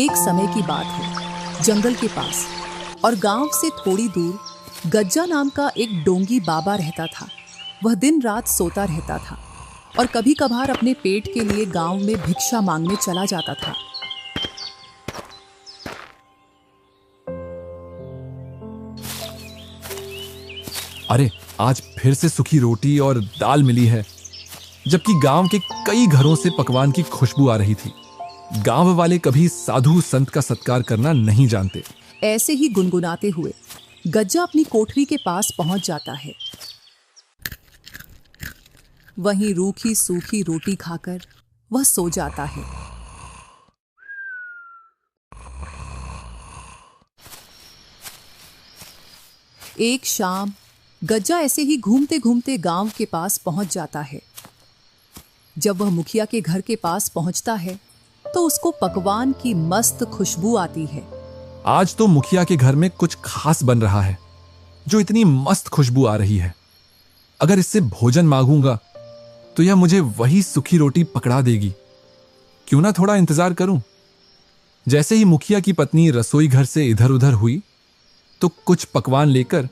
एक समय की बात है, जंगल के पास और गांव से थोड़ी दूर गज्जा नाम का एक डोंगी बाबा रहता था। वह दिन रात सोता रहता था और कभी कभार अपने पेट के लिए गांव में भिक्षा मांगने चला जाता था। अरे, आज फिर से सूखी रोटी और दाल मिली है, जबकि गांव के कई घरों से पकवान की खुशबू आ रही थी। गांव वाले कभी साधु संत का सत्कार करना नहीं जानते। ऐसे ही गुनगुनाते हुए गज्जा अपनी कोठरी के पास पहुंच जाता है। वहीं रूखी सूखी रोटी खाकर वह सो जाता है। एक शाम गज्जा ऐसे ही घूमते घूमते गांव के पास पहुंच जाता है। जब वह मुखिया के घर के पास पहुंचता है तो उसको पकवान की मस्त खुशबू आती है। आज तो मुखिया के घर में कुछ खास बन रहा है, जो इतनी मस्त खुशबू आ रही है। अगर इससे भोजन मांगूंगा तो यह मुझे वही सूखी रोटी पकड़ा देगी। क्यों ना थोड़ा इंतजार करूं। जैसे ही मुखिया की पत्नी रसोई घर से इधर उधर हुई तो कुछ पकवान लेकर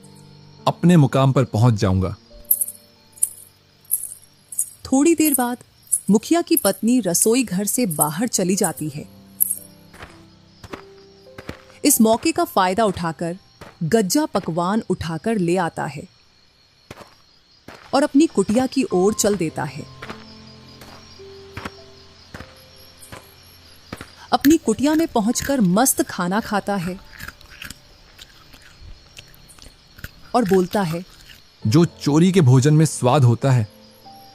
अपने मुकाम पर पहुंच जाऊंगा। थोड़ी देर बाद मुखिया की पत्नी रसोई घर से बाहर चली जाती है। इस मौके का फायदा उठाकर गज्जा पकवान उठाकर ले आता है और अपनी कुटिया की ओर चल देता है। अपनी कुटिया में पहुंचकर मस्त खाना खाता है और बोलता है, जो चोरी के भोजन में स्वाद होता है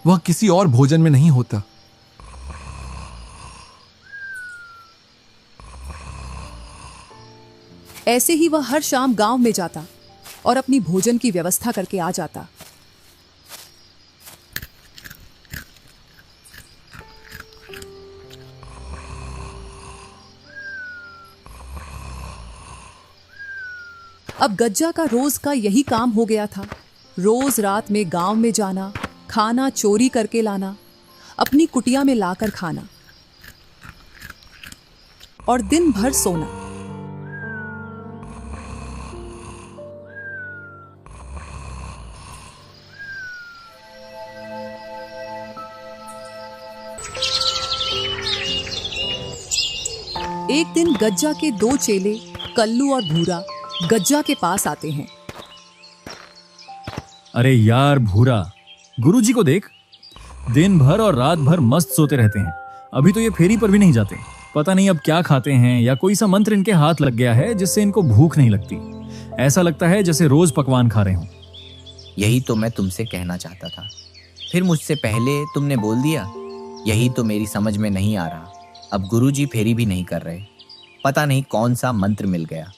वह किसी और भोजन में नहीं होता। ऐसे ही वह हर शाम गांव में जाता और अपनी भोजन की व्यवस्था करके आ जाता। अब गज्जा का रोज का यही काम हो गया था। रोज रात में गांव में जाना, खाना चोरी करके लाना, अपनी कुटिया में लाकर खाना और दिन भर सोना। एक दिन गज्जा के दो चेले कल्लू और भूरा गज्जा के पास आते हैं। अरे यार भूरा, गुरुजी को देख, दिन भर और रात भर मस्त सोते रहते हैं। अभी तो ये फेरी पर भी नहीं जाते। पता नहीं अब क्या खाते हैं या कोई सा मंत्र इनके हाथ लग गया है जिससे इनको भूख नहीं लगती। ऐसा लगता है जैसे रोज पकवान खा रहे हों। यही तो मैं तुमसे कहना चाहता था, फिर मुझसे पहले तुमने बोल दिया। यही तो मेरी समझ में नहीं आ रहा। अब गुरुजी फेरी भी नहीं कर रहे। पता नहीं कौन सा मंत्र मिल गया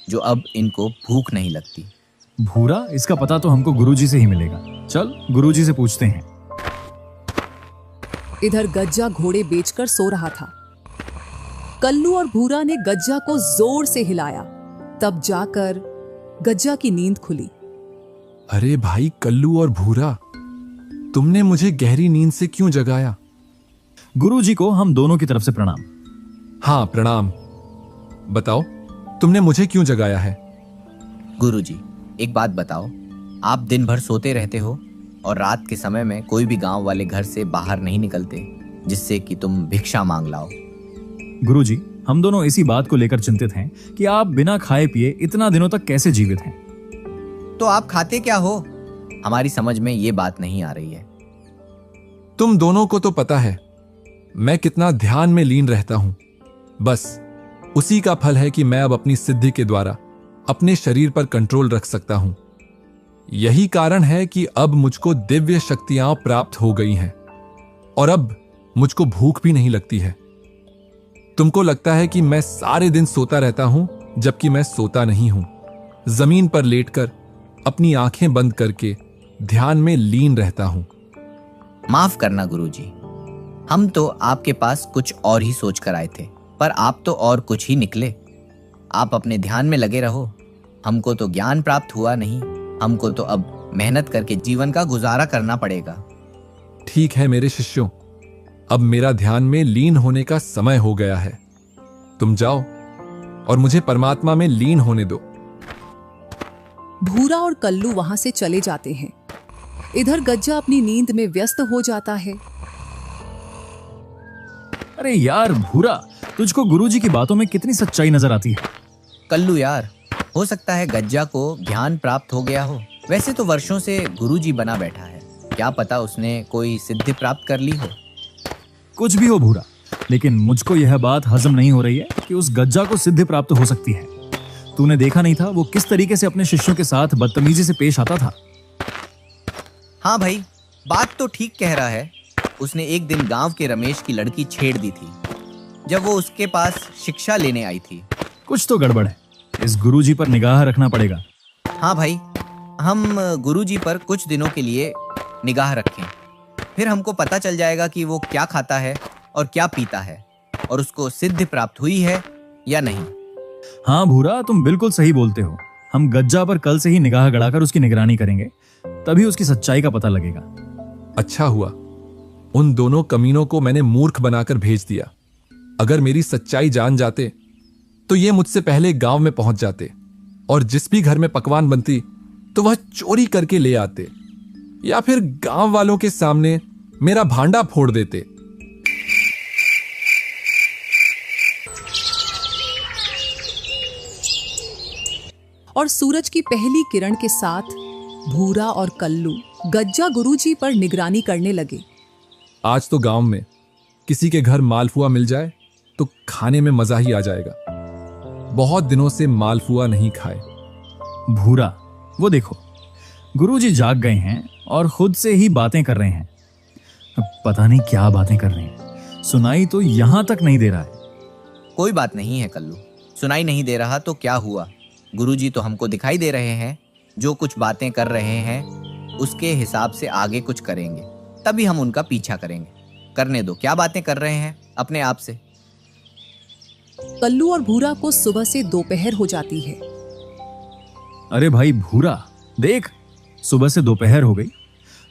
जो अब इनको भूख नहीं लगती। भूरा, इसका पता तो हमको गुरुजी से ही मिलेगा। चल गुरुजी से पूछते हैं। इधर गज्जा घोड़े बेचकर सो रहा था। कल्लू और भूरा ने गज्जा को जोर से हिलाया, तब जाकर गज्जा की नींद खुली। अरे भाई कल्लू और भूरा, तुमने मुझे गहरी नींद से क्यों जगाया? गुरुजी को हम दोनों की तरफ से प्रणाम। हाँ प्रणाम। बताओ, तुमने मुझे क्यों जगाया है? गुरुजी, एक बात बताओ, आप दिन भर सोते रहते हो और रात के समय में कोई भी गांव वाले घर से बाहर नहीं निकलते जिससे कि तुम भिक्षा मांग लाओ। गुरुजी, हम दोनों इसी बात को लेकर चिंतित हैं कि आप बिना खाए पिए इतना दिनों तक कैसे जीवित हैं। तो आप खाते क्या हो? हमारी समझ में ये बात नहीं आ रही है। तुम दोनों को तो पता है मैं कितना ध्यान में लीन रहता हूं। बस उसी का फल है कि मैं अब अपनी सिद्धि के द्वारा अपने शरीर पर कंट्रोल रख सकता हूं। यही कारण है कि अब मुझको दिव्य शक्तियां प्राप्त हो गई हैं और अब मुझको भूख भी नहीं लगती है। तुमको लगता है कि मैं सारे दिन सोता रहता हूं, जबकि मैं सोता नहीं हूं। जमीन पर लेटकर अपनी आंखें बंद करके ध्यान में लीन रहता हूं। माफ करना गुरुजी, हम तो आपके पास कुछ और ही सोच कर आए थे, पर आप तो और कुछ ही निकले। आप अपने ध्यान में लगे रहो। हमको तो ज्ञान प्राप्त हुआ नहीं, हमको तो अब मेहनत करके जीवन का गुजारा करना पड़ेगा। ठीक है मेरे शिष्यों, अब मेरा ध्यान में लीन होने का समय हो गया है। तुम जाओ और मुझे परमात्मा में लीन होने दो। भूरा और कल्लू वहां से चले जाते हैं। इधर गज्जा अपनी नींद में व्यस्त हो जाता है। अरे यार भूरा, तुझको गुरुजी की बातों में कितनी सच्चाई नजर आती है। कल्लू यार, हो सकता है गज्जा को ज्ञान प्राप्त हो गया हो। वैसे तो वर्षों से गुरुजी बना बैठा है, क्या पता उसने कोई सिद्धि प्राप्त कर ली हो। कुछ भी हो भूरा, लेकिन मुझको यह बात हजम नहीं हो रही है कि उस गज्जा को सिद्धि प्राप्त हो सकती है। तूने देखा नहीं था वो किस तरीके से अपने शिष्यों के साथ बदतमीजी से पेश आता था। हाँ भाई, बात तो ठीक कह रहा है। उसने एक दिन गांव के रमेश की लड़की छेड़ दी थी जब वो उसके पास शिक्षा लेने आई थी। कुछ तो गड़बड़ है, इस गुरुजी पर निगाह रखना पड़ेगा। हाँ भाई, हम गुरुजी पर कुछ दिनों के लिए निगाह रखें, फिर हमको पता चल जाएगा कि वो क्या खाता है और क्या पीता है और उसको सिद्धि प्राप्त हुई है या नहीं। हाँ भूरा, तुम बिल्कुल सही बोलते हो। हम गज्जा पर कल से ही निगाह गड़ाकर उसकी निगरानी करेंगे, तभी उसकी सच्चाई का पता लगेगा। अच्छा हुआ उन दोनों कमीनों को मैंने मूर्ख बनाकर भेज दिया। अगर मेरी सच्चाई जान जाते तो ये मुझसे पहले गांव में पहुंच जाते और जिस भी घर में पकवान बनती तो वह चोरी करके ले आते या फिर गांव वालों के सामने मेरा भांडा फोड़ देते। और सूरज की पहली किरण के साथ भूरा और कल्लू गज्जा गुरुजी पर निगरानी करने लगे। आज तो गांव में किसी के घर मालपुआ मिल जाए तो खाने में मजा ही आ जाएगा। बहुत दिनों से मालपुआ नहीं खाए। भूरा, वो देखो, गुरुजी जाग गए हैं और खुद से ही बातें कर रहे हैं। अब पता नहीं क्या बातें कर रहे हैं, सुनाई तो यहां तक नहीं दे रहा है। कोई बात नहीं है कल्लू, सुनाई नहीं दे रहा तो क्या हुआ, गुरुजी तो हमको दिखाई दे रहे हैं। जो कुछ बातें कर रहे हैं उसके हिसाब से आगे कुछ करेंगे, तभी हम उनका पीछा करेंगे। करने दो, क्या बातें कर रहे हैं अपने आप से। कल्लू और भूरा को सुबह से दोपहर हो जाती है। अरे भाई भूरा, देख, सुबह से दोपहर हो गई।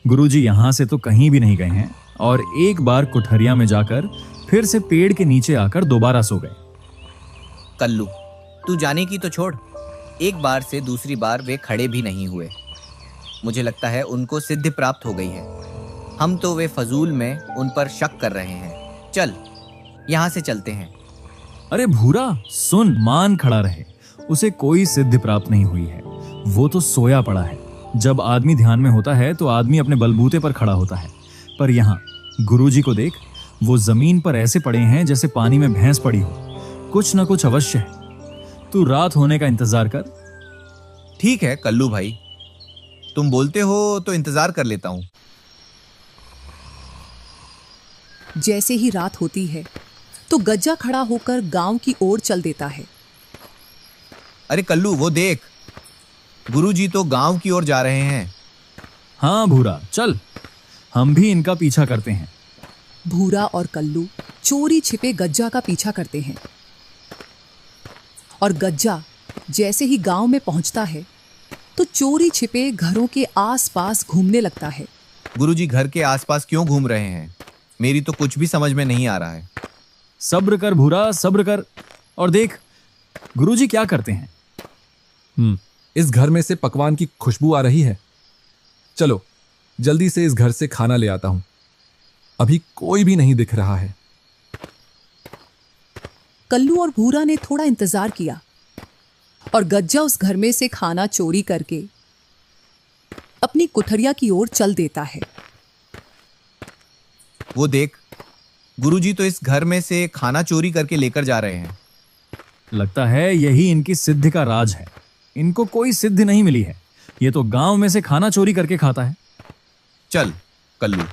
गुरुजी यहां से तो कहीं भी नहीं गए हैं और एक बार कुठरिया में जाकर फिर से पेड़ के नीचे आकर दोबारा सो गए। कल्लू, तू जाने की तो छोड़, एक बार से दूसरी बार वे खड़े भी नहीं हुए। मुझे लगता है उनको सिद्धि प्राप्त हो गई है। हम तो वे फजूल में उन पर शक कर रहे हैं। चल, यहाँ से चलते हैं। अरे भूरा सुन, मान खड़ा रहे, उसे कोई सिद्धि प्राप्त नहीं हुई है। वो तो सोया पड़ा है। जब आदमी ध्यान में होता है तो आदमी अपने बलबूते पर खड़ा होता है, पर यहाँ गुरुजी को देख, वो जमीन पर ऐसे पड़े हैं जैसे पानी में भैंस पड़ी हो। कुछ न कुछ अवश्य है। तू रात होने का इंतजार कर। ठीक है कल्लू भाई, तुम बोलते हो तो इंतजार कर लेता हूँ। जैसे ही रात होती है तो गज्जा खड़ा होकर गांव की ओर चल देता है। अरे कल्लू, वो देख, गुरुजी तो गांव की ओर जा रहे हैं। हाँ भूरा, चल, हम भी इनका पीछा करते हैं। भूरा और कल्लू चोरी छिपे गज्जा का पीछा करते हैं और गज्जा जैसे ही गांव में पहुंचता है तो चोरी छिपे घरों के आसपास घूमने लगता है। गुरुजी घर के आसपास क्यों घूम रहे हैं, मेरी तो कुछ भी समझ में नहीं आ रहा है। सब्र कर भूरा, सब्र कर, और देख गुरुजी क्या करते हैं। इस घर में से पकवान की खुशबू आ रही है। चलो जल्दी से इस घर से खाना ले आता हूं। अभी कोई भी नहीं दिख रहा है। कल्लू और भूरा ने थोड़ा इंतजार किया और गज्जा उस घर में से खाना चोरी करके अपनी कुठरिया की ओर चल देता है। वो देख, गुरुजी तो इस घर में से खाना चोरी करके लेकर जा रहे हैं। लगता है यही इनकी सिद्धि का राज है। इनको कोई सिद्धि नहीं मिली है, ये तो गांव में से खाना चोरी करके खाता है। चल कल्लू,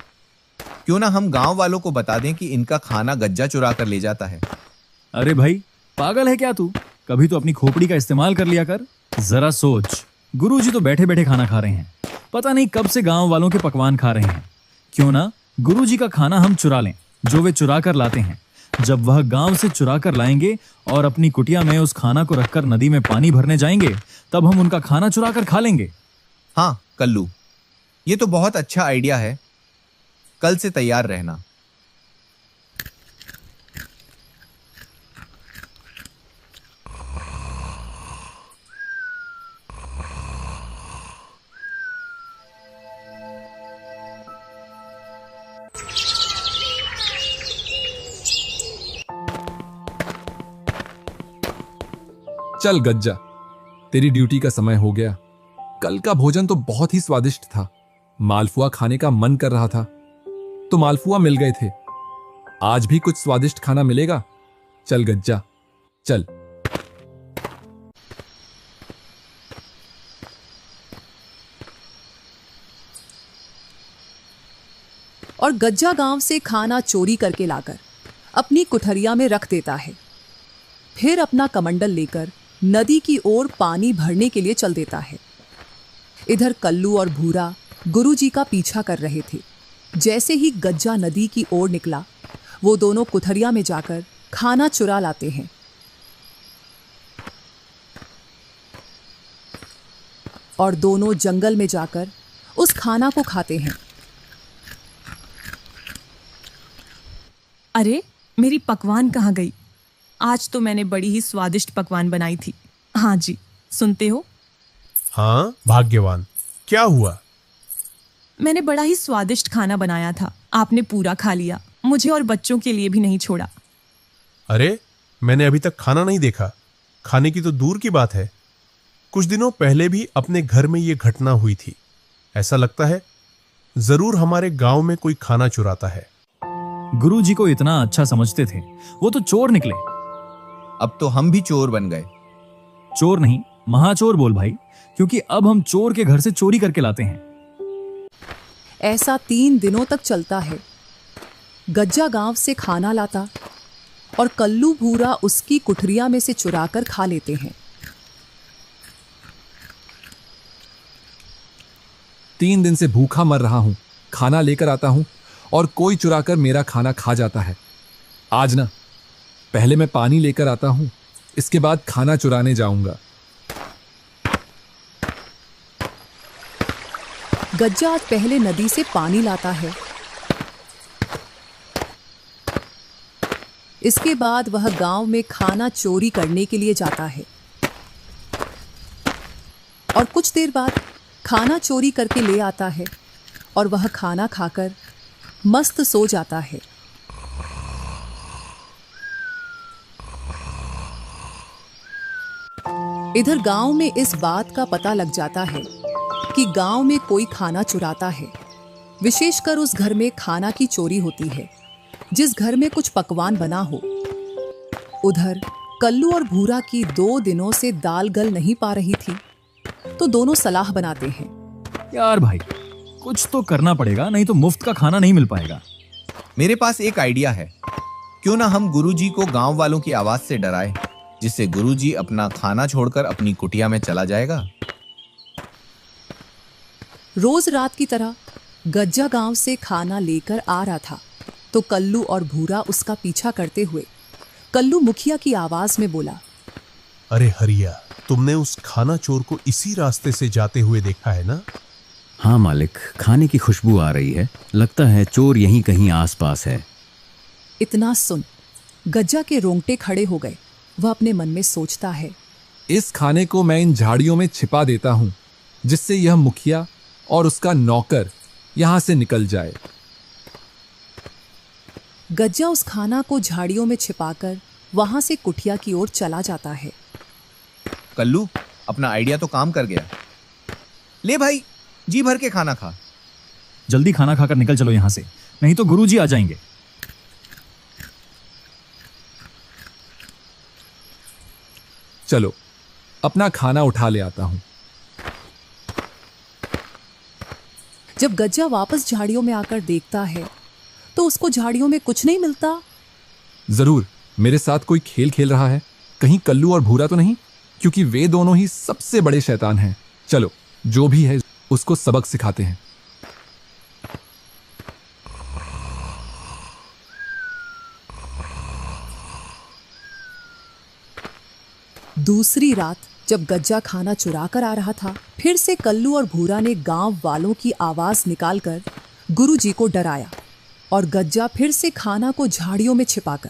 क्यों ना हम गांव वालों को बता दें कि इनका खाना गज्जा चुरा कर ले जाता है। अरे भाई, पागल है क्या तू? कभी तो अपनी खोपड़ी का इस्तेमाल कर लिया कर। जरा सोच, गुरुजी तो बैठे बैठे खाना खा रहे हैं, पता नहीं कब से गांव वालों के पकवान खा रहे हैं। क्यों ना गुरुजी का खाना हम चुरा लें, जो वे चुरा कर लाते हैं। जब वह गांव से चुरा कर लाएंगे और अपनी कुटिया में उस खाना को रखकर नदी में पानी भरने जाएंगे, तब हम उनका खाना चुरा कर खा लेंगे। हाँ कल्लू, ये तो बहुत अच्छा आइडिया है। कल से तैयार रहना। चल गज्जा, तेरी ड्यूटी का समय हो गया। कल का भोजन तो बहुत ही स्वादिष्ट था। मालपुआ खाने का मन कर रहा था तो मालपुआ मिल गए थे। आज भी कुछ स्वादिष्ट खाना मिलेगा। चल गज्जा, चल। और गज्जा गांव से खाना चोरी करके लाकर अपनी कुठरिया में रख देता है। फिर अपना कमंडल लेकर नदी की ओर पानी भरने के लिए चल देता है। इधर कल्लू और भूरा गुरुजी का पीछा कर रहे थे। जैसे ही गज्जा नदी की ओर निकला, वो दोनों कुठरिया में जाकर खाना चुरा लाते हैं। और दोनों जंगल में जाकर उस खाना को खाते हैं। अरे, मेरी पकवान कहाँ गई? आज तो मैंने बड़ी ही स्वादिष्ट पकवान बनाई थी। हाँ जी, सुनते हो? हाँ, भाग्यवान, क्या हुआ? मैंने बड़ा ही स्वादिष्ट खाना बनाया था। आपने पूरा खा लिया, मुझे और बच्चों के लिए भी नहीं छोड़ा। अरे, मैंने अभी तक खाना नहीं देखा। खाने की तो दूर की बात है। कुछ दिनों पहले भी अपने घर में ये घटना हुई थी। ऐसा लगता है जरूर हमारे गांव में कोई खाना चुराता है। गुरुजी को इतना अच्छा समझते थे, वो तो चोर निकले। अब तो हम भी चोर बन गए। चोर नहीं, महाचोर बोल भाई, क्योंकि अब हम चोर के घर से चोरी करके लाते हैं। ऐसा 3 दिनों तक चलता है। गज्जा गांव से खाना लाता और कल्लू भूरा उसकी कुठरिया में से चुराकर खा लेते हैं। 3 दिन से भूखा मर रहा हूं। खाना लेकर आता हूं और कोई चुराकर मेरा खाना खा जाता है। आज ना, पहले मैं पानी लेकर आता हूं, इसके बाद खाना चुराने जाऊंगा। गज्जा आज पहले नदी से पानी लाता है। इसके बाद वह गांव में खाना चोरी करने के लिए जाता है और कुछ देर बाद खाना चोरी करके ले आता है और वह खाना खाकर मस्त सो जाता है। इधर गांव में इस बात का पता लग जाता है कि गांव में कोई खाना चुराता है। विशेषकर उस घर में खाना की चोरी होती है जिस घर में कुछ पकवान बना हो। उधर कल्लू और भूरा की 2 दिनों से दाल गल नहीं पा रही थी, तो दोनों सलाह बनाते हैं। यार भाई, कुछ तो करना पड़ेगा, नहीं तो मुफ्त का खाना नहीं मिल पाएगा। मेरे पास एक आइडिया है। क्यों ना हम गुरुजी को गांव वालों की आवाज से डराएं, जिससे गुरुजी अपना खाना छोड़कर अपनी कुटिया में चला जाएगा। रोज रात की तरह गज्जा गांव से खाना लेकर आ रहा था, तो कल्लू और भूरा उसका पीछा करते हुए कल्लू मुखिया की आवाज में बोला, अरे हरिया, तुमने उस खाना चोर को इसी रास्ते से जाते हुए देखा है ना? हाँ मालिक, खाने की खुशबू आ रही है। लगता है चोर यहीं कहीं आसपास है। इतना सुन गज्जा के रोंगटे खड़े हो गए। वह अपने मन में सोचता है, इस खाने को मैं इन झाड़ियों में छिपा देता हूं, जिससे यह मुखिया और उसका नौकर यहां से निकल जाए। गज्जा उस खाना को झाड़ियों में छिपाकर वहां से कुटिया की ओर चला जाता है। कल्लू, अपना आइडिया तो काम कर गया। ले भाई, जी भर के खाना खा। जल्दी खाना खाकर निकल चलो यहां से, नहीं तो गुरुजी आ जाएंगे। चलो, अपना खाना उठा ले आता हूं। जब गज्जा वापस झाड़ियों में आकर देखता है तो उसको झाड़ियों में कुछ नहीं मिलता। जरूर मेरे साथ कोई खेल खेल रहा है। कहीं कल्लू और भूरा तो नहीं, क्योंकि वे दोनों ही सबसे बड़े शैतान हैं। चलो, जो भी है उसको सबक सिखाते हैं। दूसरी रात जब गज्जा खाना चुरा कर आ रहा था, फिर से कल्लू और भूरा ने गांव वालों की आवाज निकालकर गुरुजी को डराया और गज्जा फिर से खाना को झाड़ियों में छिपाकर।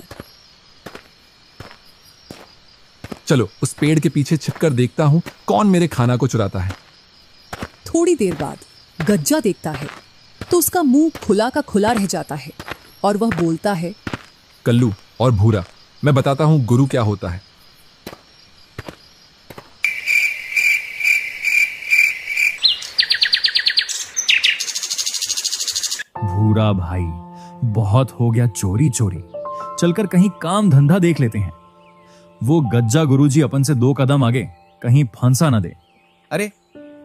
चलो, उस पेड़ के पीछे छिपकर देखता हूं कौन मेरे खाना को चुराता है। थोड़ी देर बाद गज्जा देखता है तो उसका मुंह खुला का खुला रह जाता है और वह बोलता है, कल्लू और भूरा, मैं बताता हूं गुरु क्या होता है। भूरा भाई, बहुत हो गया चोरी चोरी। चलकर कहीं काम धंधा देख लेते हैं। वो गज्जा गुरुजी अपन से 2 कदम आगे, कहीं फंसा ना दे। अरे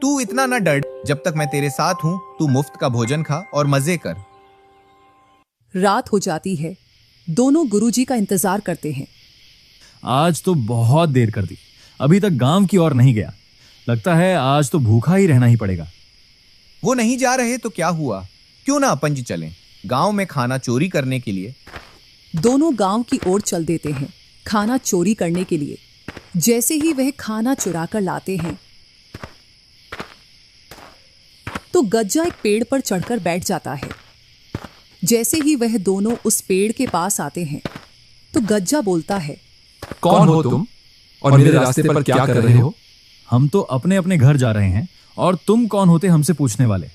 तू इतना ना डर, जब तक मैं तेरे साथ हूं तू मुफ्त का भोजन खा और मजे कर। रात हो जाती है। दोनों गुरुजी का इंतजार करते हैं। आज तो बहुत देर कर दी, अभी तक गांव की ओर नहीं गया। लगता है आज तो भूखा ही रहना ही पड़ेगा। वो नहीं जा रहे तो क्या हुआ, क्यों ना अपन जी चलें गांव में खाना चोरी करने के लिए। दोनों गांव की ओर चल देते हैं खाना चोरी करने के लिए। जैसे ही वह खाना चुरा कर लाते हैं तो गज्जा एक पेड़ पर चढ़कर बैठ जाता है। जैसे ही वह दोनों उस पेड़ के पास आते हैं तो गज्जा बोलता है, कौन हो तुम और मेरे रास्ते पर क्या कर रहे हो? हम तो अपने अपने घर जा रहे हैं, और तुम कौन होते हमसे पूछने वाले?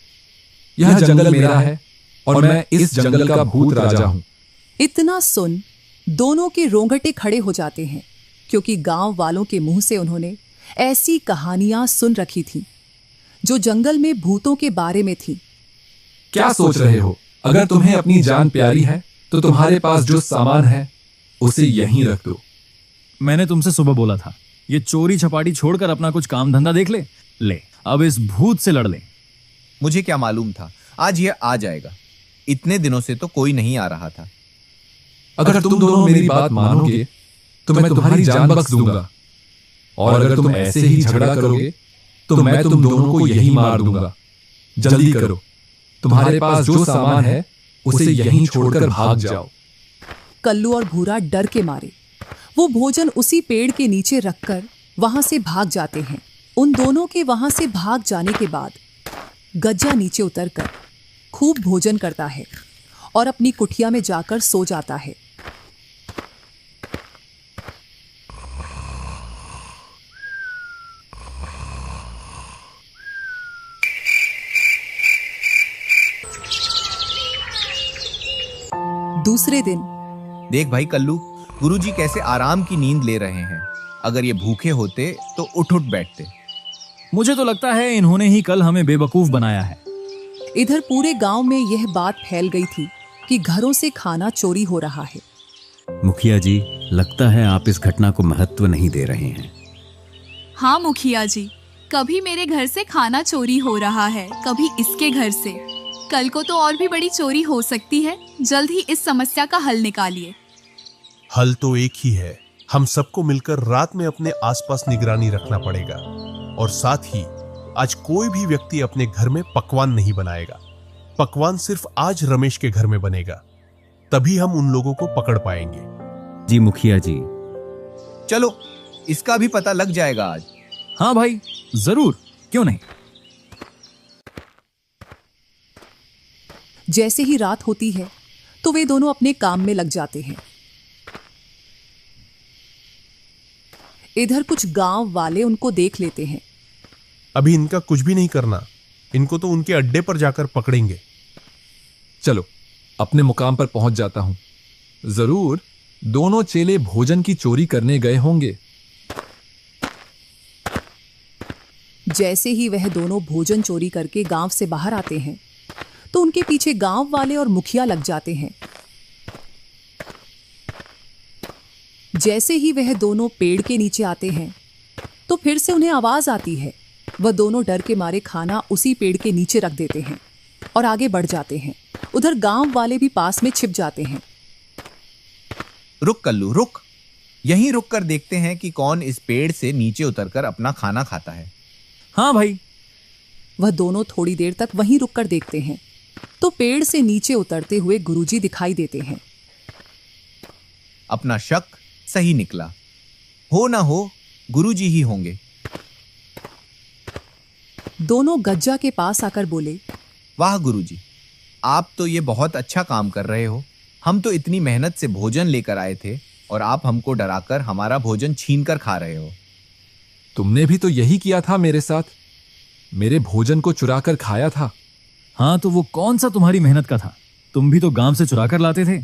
यह जंगल मेरा है और मैं इस जंगल का भूत राजा हूं। इतना सुन दोनों के रोंगटे खड़े हो जाते हैं, क्योंकि गांव वालों के मुंह से उन्होंने ऐसी कहानियां सुन रखी थी जो जंगल में भूतों के बारे में थी। क्या सोच रहे हो? अगर तुम्हें अपनी जान प्यारी है तो तुम्हारे पास जो सामान है उसे यहीं रख दो। मैंने तुमसे सुबह बोला था, ये चोरी छपाटी छोड़कर अपना कुछ काम धंधा देख ले। ले, अब इस भूत से लड़ ले। मुझे क्या मालूम था आज ये आ जाएगा। इतने दिनों से तो कोई नहीं आ रहा था। अगर तुम दोनों मेरी बात मानोगे तो मैं तुम्हारी जान बख्श दूंगा, और अगर तुम ऐसे ही झगड़ा करोगे तो मैं तुम दोनों को यहीं मार दूंगा। जल्दी करो, तुम्हारे पास जो सामान है उसे यहीं छोड़कर भाग जाओ। कल्लू और भूरा डर के मारे वो भोजन उसी पेड़ के नीचे रखकर वहां से भाग जाते हैं। उन दोनों के वहां से भाग जाने के बाद गज्जा नीचे उतरकर खूब भोजन करता है और अपनी कुटिया में जाकर सो जाता है। दूसरे दिन देख भाई कल्लू, गुरुजी कैसे आराम की नींद ले रहे हैं। अगर ये भूखे होते तो उठ उठ बैठते। मुझे तो लगता है इन्होंने ही कल हमें बेवकूफ बनाया है। इधर पूरे गांव में यह बात फैल गई थी कि घरों से खाना चोरी हो रहा है। मुखिया जी, लगता है आप इस घटना को महत्व नहीं दे रहे हैं। हाँ मुखिया जी, कभी मेरे घर से खाना चोरी हो रहा है, कभी इसके घर से। कल को तो और भी बड़ी चोरी हो सकती है। जल्द ही इस समस्या का हल निकालिए। हल तो एक ही है, हम सबको मिलकर रात में अपने आसपास निगरानी रखना पड़ेगा, और साथ ही आज कोई भी व्यक्ति अपने घर में पकवान नहीं बनाएगा। पकवान सिर्फ आज रमेश के घर में बनेगा, तभी हम उन लोगों को पकड़ पाएंगे। जी मुखिया जी। चलो, इसका भी पता लग जाएगा आज। हाँ भाई, जरूर, क्यों नहीं। जैसे ही रात होती है तो वे दोनों अपने काम में लग जाते हैं। इधर कुछ गांव वाले उनको देख लेते हैं। अभी इनका कुछ भी नहीं करना, इनको तो उनके अड्डे पर जाकर पकड़ेंगे। चलो, अपने मुकाम पर पहुंच जाता हूं। जरूर दोनों चेले भोजन की चोरी करने गए होंगे। जैसे ही वह दोनों भोजन चोरी करके गांव से बाहर आते हैं तो उनके पीछे गांव वाले और मुखिया लग जाते हैं। जैसे ही वह दोनों पेड़ के नीचे आते हैं तो फिर से उन्हें आवाज आती है। वह दोनों डर के मारे खाना उसी पेड़ के नीचे रख देते हैं और आगे बढ़ जाते हैं। उधर गांव वाले भी पास में छिप जाते हैं। रुक कल्लू, रुक। यहीं रुक कर देखते हैं कि कौन इस पेड़ से नीचे उतरकर अपना खाना खाता है। हाँ भाई। वह दोनों थोड़ी देर तक वहीं रुककर देखते हैं तो पेड़ से नीचे उतरते हुए गुरुजी दिखाई देते हैं। अपना शक सही निकला। हो ना हो गुरुजी ही होंगे। दोनों गज्जा के पास आकर बोले, वाह गुरुजी, आप तो ये बहुत अच्छा काम कर रहे हो। हम तो इतनी मेहनत से भोजन लेकर आए थे और आप हमको डराकर हमारा भोजन छीन कर खा रहे हो। तुमने भी तो यही किया था मेरे साथ, मेरे भोजन को चुरा कर खाया था। हाँ, तो वो कौन सा तुम्हारी मेहनत का था? तुम भी तो गांव से चुरा कर लाते थे।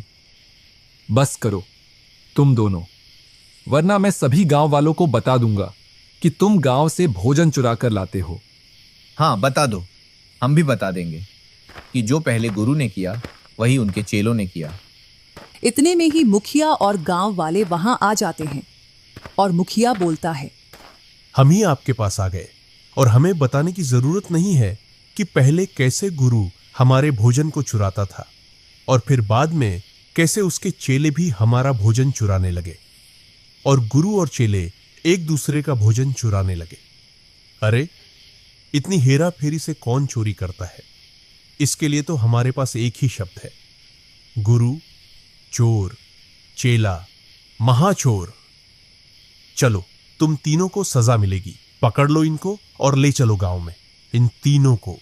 बस करो तुम दोनों, वरना मैं सभी गांव वालों को बता दूंगा कि तुम गांव से भोजन चुरा कर लाते हो। हाँ बता दो, हम भी बता देंगे कि जो पहले गुरु ने किया वही उनके चेलों ने किया। इतने में ही मुखिया और गांव वाले वहां आ जाते हैं और मुखिया बोलता है, हम ही आपके पास आ गए और हमें बताने की जरूरत नहीं है कि पहले कैसे गुरु हमारे भोजन को चुराता था और फिर बाद में कैसे उसके चेले भी हमारा भोजन चुराने लगे और गुरु और चेले एक दूसरे का भोजन चुराने लगे। अरे, इतनी हेरा फेरी से कौन चोरी करता है? इसके लिए तो हमारे पास एक ही शब्द है, गुरु, चोर, चेला, महाचोर। चलो, तुम तीनों को सजा मिलेगी। पकड़ लो इनको और ले चलो गांव में, इन तीनों को।